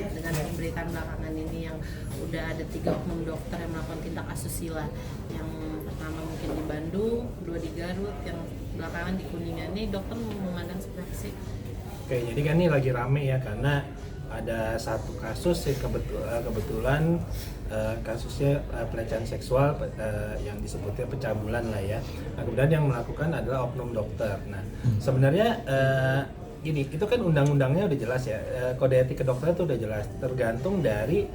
dengan pemberitaan belakangan ini yang udah ada 3 oknum dokter yang melakukan tindak asusila. Yang pertama mungkin di Bandung, 2 di Garut, yang belakangan di Kuningan. Nih dokter memandang seperti apa sih? Oke, jadi kan ini lagi rame ya karena ada satu kasus yang kebetulan kasusnya pelecehan seksual yang disebutnya pencabulan lah ya. Nah, kemudian yang melakukan adalah oknum dokter. Nah, sebenarnya gini, itu kan undang-undangnya udah jelas ya, kode etik kedokteran itu udah jelas, tergantung dari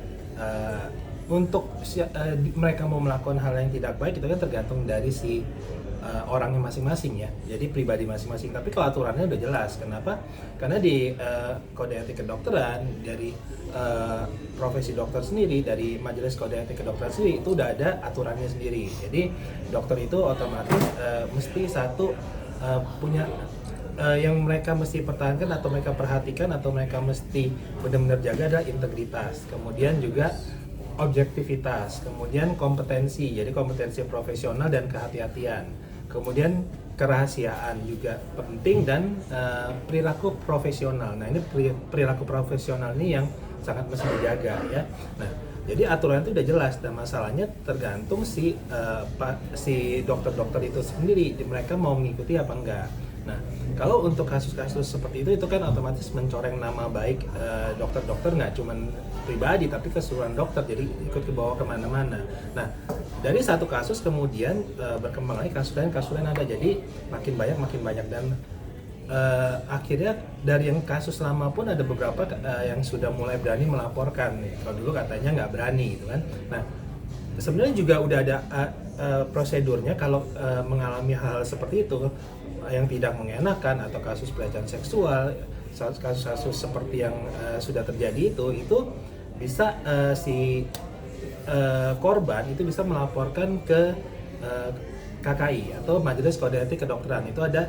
untuk mereka mau melakukan hal yang tidak baik itu kan tergantung dari si orangnya masing-masing ya, jadi pribadi masing-masing. Tapi kalau aturannya udah jelas, kenapa? Karena di kode etik kedokteran dari profesi dokter sendiri, dari majelis kode etik kedokteran sendiri itu udah ada aturannya sendiri. Jadi dokter itu otomatis mesti satu punya yang mereka mesti pertahankan atau mereka perhatikan atau mereka mesti benar-benar jaga adalah integritas, kemudian juga objektivitas, kemudian kompetensi, jadi kompetensi profesional dan kehati-hatian, kemudian kerahasiaan juga penting, dan perilaku profesional. Nah, ini perilaku profesional ini yang sangat mesti dijaga ya. Nah, jadi aturan itu udah jelas, dan masalahnya tergantung si dokter-dokter itu sendiri, mereka mau mengikuti apa enggak. Nah, kalau untuk kasus-kasus seperti itu kan otomatis mencoreng nama baik dokter-dokter, nggak cuman pribadi tapi keseluruhan dokter, jadi ikut ke bawah kemana-mana. Nah, dari satu kasus kemudian berkembang lagi kasus lain ada, jadi makin banyak, dan akhirnya dari yang kasus lama pun ada beberapa yang sudah mulai berani melaporkan. Kalau dulu katanya nggak berani gitu kan. Nah, sebenarnya juga udah ada prosedurnya kalau mengalami hal seperti itu yang tidak mengenakan atau kasus pelecehan seksual, kasus-kasus seperti yang sudah terjadi itu bisa si korban itu bisa melaporkan ke KKI atau Majelis Kode Etik Kedokteran. Itu ada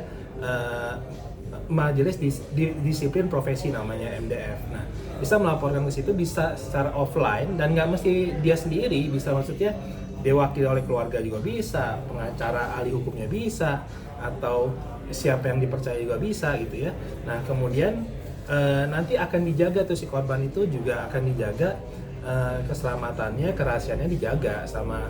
Majelis Disiplin Profesi namanya, MDF. Nah, bisa melaporkan ke situ, bisa secara offline dan nggak mesti dia sendiri, bisa maksudnya diwakili oleh keluarga juga bisa, pengacara ahli hukumnya bisa, atau siapa yang dipercaya juga bisa gitu ya. Nah, kemudian nanti akan dijaga tuh si korban itu juga akan dijaga keselamatannya, kerahasiaannya dijaga sama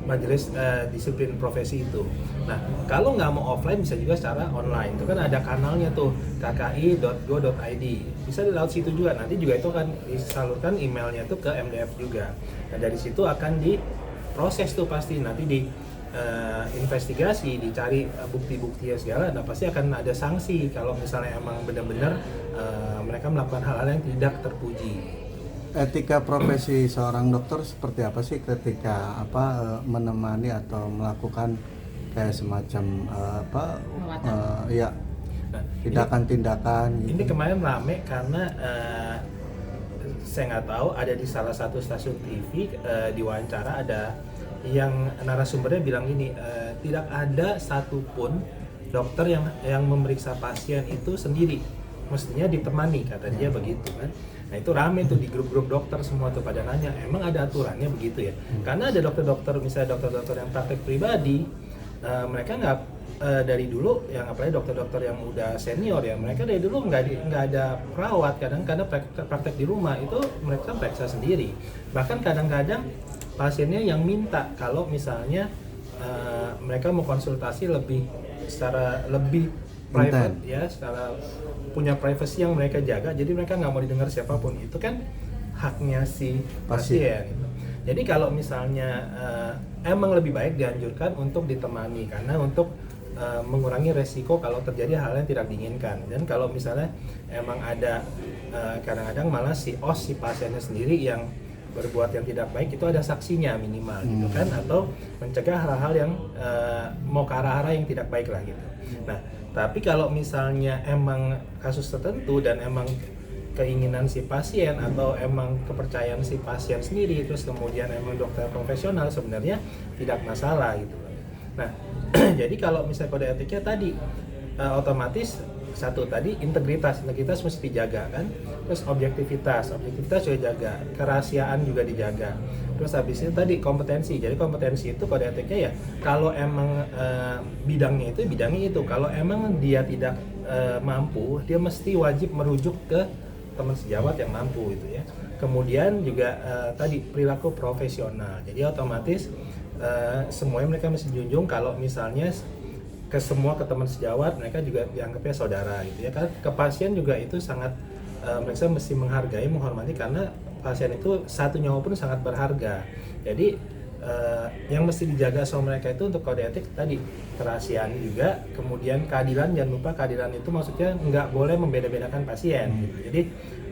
majelis disiplin profesi itu. Nah, kalau nggak mau offline bisa juga secara online. Itu kan ada kanalnya tuh, kki.go.id. Bisa di laut situ juga. Nanti juga itu akan disalurkan emailnya tuh ke MDF juga. Nah, dari situ akan diproses tuh pasti, nanti di investigasi, dicari bukti-bukti segala. Nah, pasti akan ada sanksi kalau misalnya emang benar-benar mereka melakukan hal-hal yang tidak terpuji. Etika profesi seorang dokter seperti apa sih ketika menemani atau melakukan kayak semacam ya Nah, tindakan-tindakan ini gitu. kemarin rame karena saya nggak tahu, ada di salah satu stasiun TV diwawancara ada yang narasumbernya bilang ini, tidak ada satupun dokter yang memeriksa pasien itu sendiri, mestinya ditemani, kata dia begitu kan. Nah, itu rame tuh di grup-grup dokter, semua tuh pada nanya, emang ada aturannya begitu ya? Karena ada dokter-dokter, misalnya dokter-dokter yang praktek pribadi, mereka nggak dari dulu, yang apalagi dokter-dokter yang udah senior ya, mereka dari dulu nggak ada perawat, kadang-kadang praktek di rumah itu mereka periksa sendiri. Bahkan kadang-kadang pasiennya yang minta kalau misalnya mereka mau konsultasi secara lebih private ya, secara punya privacy yang mereka jaga, jadi mereka nggak mau didengar siapapun. Itu kan haknya si pasien gitu. Jadi kalau misalnya emang lebih baik dianjurkan untuk ditemani, karena untuk mengurangi resiko kalau terjadi hal yang tidak diinginkan. Dan kalau misalnya emang ada kadang-kadang malah si pasiennya sendiri yang berbuat yang tidak baik, itu ada saksinya minimal gitu kan, atau mencegah hal-hal yang mau ke arah-arah yang tidak baik lah gitu. Nah, tapi kalau misalnya emang kasus tertentu dan emang keinginan si pasien atau emang kepercayaan si pasien sendiri, terus kemudian emang dokter profesional, sebenarnya tidak masalah gitu. Nah, jadi kalau misalnya kode etiknya tadi otomatis satu tadi integritas mesti dijaga kan, terus objektivitas juga jaga, kerahasiaan juga dijaga, terus habis itu tadi kompetensi. Jadi kompetensi itu kode etiknya ya, kalau emang bidangnya itu, kalau emang dia tidak mampu, dia mesti wajib merujuk ke teman sejawat yang mampu gitu ya. Kemudian juga tadi perilaku profesional. Jadi otomatis semuanya mereka mesti junjung kalau misalnya ke teman sejawat mereka juga dianggapnya saudara gitu ya. Kan ke pasien juga itu sangat mereka mesti menghargai, menghormati karena pasien itu satu nyawa pun sangat berharga. Jadi yang mesti dijaga sama mereka itu untuk kode etik tadi kerahasiaan juga, kemudian keadilan. Jangan lupa keadilan itu maksudnya nggak boleh membeda-bedakan pasien gitu. Jadi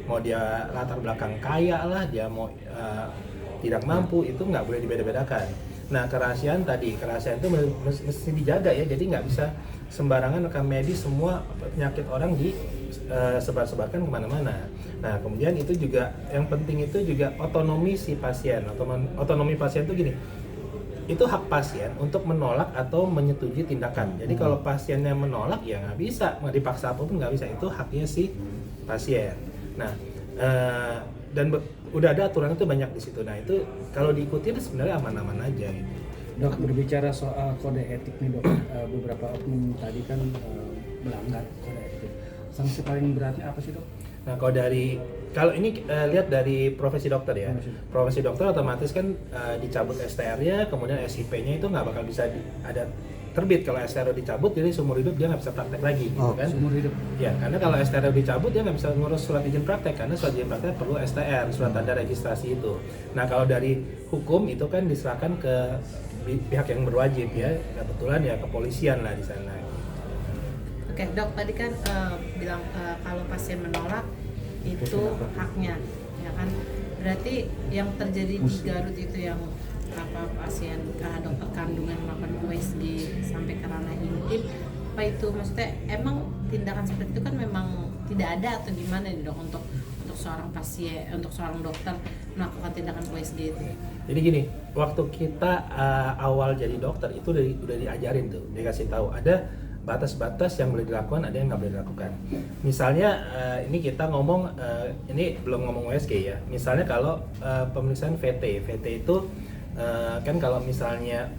mau dia latar belakang kaya lah, dia mau tidak mampu, itu nggak boleh dibeda-bedakan. Nah kerahasiaan itu mesti dijaga ya, jadi nggak bisa sembarangan rekam medis semua penyakit orang sebar-sebarkan kemana-mana. Nah kemudian itu juga yang penting itu juga otonomi si pasien. Otonomi pasien itu gini, itu hak pasien untuk menolak atau menyetujui tindakan. Jadi kalau pasiennya menolak ya nggak bisa, nggak dipaksa apapun nggak bisa, itu haknya si pasien. Nah dan udah ada aturan itu banyak di situ. Nah itu kalau diikuti sebenarnya aman-aman aja gitu. Dok, berbicara soal kode etik nih dok, beberapa oknum tadi kan melanggar kode etik. Sanksi paling beratnya apa sih dok? Nah kalau ini lihat dari profesi dokter ya, profesi dokter otomatis kan dicabut STR-nya, kemudian SIP-nya itu nggak bakal bisa ada terbit. Kalau STR dicabut jadi seumur hidup dia nggak bisa praktek lagi gitu kan. Seumur hidup? Ya, karena kalau STR dicabut dia nggak bisa ngurus surat izin praktek, karena surat izin praktek perlu STR, surat tanda registrasi itu. Nah kalau dari hukum itu kan diserahkan ke pihak yang berwajib ya, kebetulan ya kepolisian lah di sana. Oke dok, tadi kan bilang kalau pasien menolak itu haknya, ya kan? Berarti yang terjadi di Garut itu yang pasien dokter kandungan melakukan USG sampai ke ranah intim, apa itu maksudnya emang tindakan seperti itu kan memang tidak ada atau gimana nih dok untuk seorang pasien, untuk seorang dokter melakukan tindakan USG itu? Jadi gini, waktu kita awal jadi dokter itu udah diajarin tuh, dikasih tahu ada batas-batas yang boleh dilakukan, ada yang nggak boleh dilakukan. Misalnya ini kita ngomong, ini belum ngomong USG ya. Misalnya kalau pemeriksaan VT itu kan kalau misalnya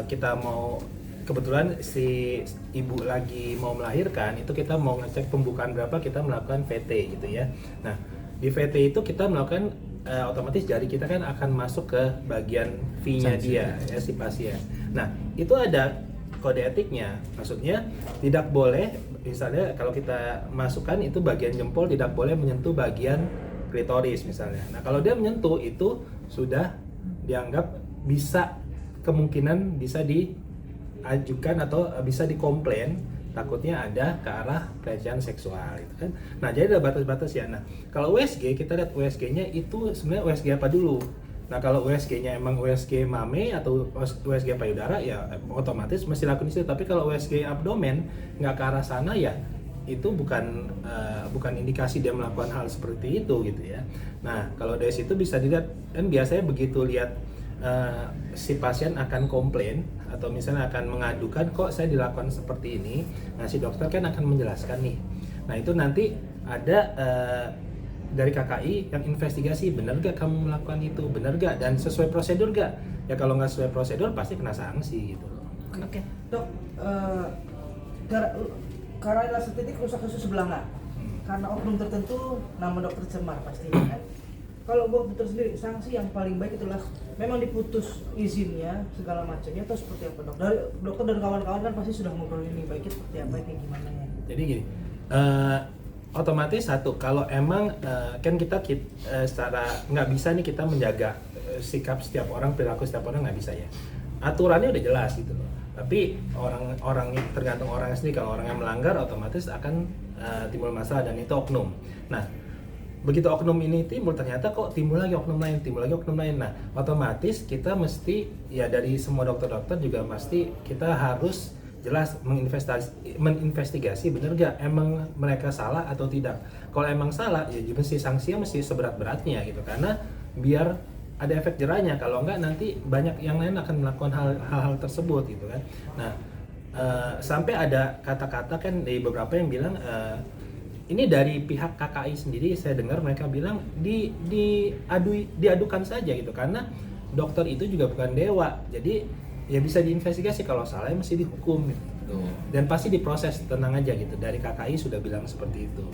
kita mau, kebetulan si ibu lagi mau melahirkan, itu kita mau ngecek pembukaan berapa, kita melakukan VT gitu ya. Nah di VT itu kita melakukan otomatis jari kita kan akan masuk ke bagian V-nya dia ya, si pasien. Nah itu ada kode etiknya, maksudnya tidak boleh, misalnya kalau kita masukkan itu bagian jempol tidak boleh menyentuh bagian klitoris misalnya. Nah kalau dia menyentuh itu sudah dianggap bisa, kemungkinan bisa diajukan atau bisa dikomplain, takutnya ada ke arah pelecehan seksual gitu kan. Nah jadi ada batas-batas ya. Nah kalau USG kita lihat USG-nya itu sebenarnya USG apa dulu. Nah kalau USG-nya emang USG mame atau USG payudara ya otomatis mesti lakukan itu. Tapi kalau USG abdomen nggak ke arah sana ya itu bukan indikasi dia melakukan hal seperti itu gitu ya. Nah kalau dari situ bisa dilihat, kan biasanya begitu lihat si pasien akan komplain atau misalnya akan mengadukan kok saya dilakukan seperti ini, nah si dokter kan akan menjelaskan nih. Nah itu nanti ada dari KKI yang investigasi, benar gak kamu melakukan itu, benar gak, dan sesuai prosedur gak. Ya kalau nggak sesuai prosedur pasti kena sanksi gitu loh. Oke. Dok, karena adalah titik rusak khusus sebelanga, karena oknum tertentu nama dokter cemar pastinya kan. Kalau buat dokter sendiri, sanksi yang paling baik itulah memang diputus izinnya segala macamnya, atau seperti apa dok? Dari dokter dan kawan-kawan kan pasti sudah ngobrol ini baiknya seperti apa, kayak gimana ya? Jadi gini, otomatis satu, kalau emang kan kita secara nggak bisa nih kita menjaga sikap setiap orang, perilaku setiap orang nggak bisa ya. Aturannya udah jelas gitu loh. Tapi orang tergantung orangnya sendiri. Kalau orang yang melanggar otomatis akan timbul masalah, dan itu oknum. Nah begitu oknum ini timbul, ternyata kok timbul lagi oknum lain. Nah otomatis kita mesti ya, dari semua dokter-dokter juga pasti kita harus jelas menginvestigasi bener gak emang mereka salah atau tidak. Kalau emang salah ya mesti sanksinya mesti seberat-beratnya gitu, karena biar ada efek jerahnya. Kalau enggak nanti banyak yang lain akan melakukan hal-hal tersebut gitu kan. Nah sampai ada kata-kata kan dari beberapa yang bilang ini dari pihak KKI sendiri, saya dengar mereka bilang diadukan saja gitu, karena dokter itu juga bukan dewa, jadi ya bisa diinvestigasi, kalau salah ya mesti dihukum gitu. Dan pasti diproses, tenang aja gitu, dari KKI sudah bilang seperti itu.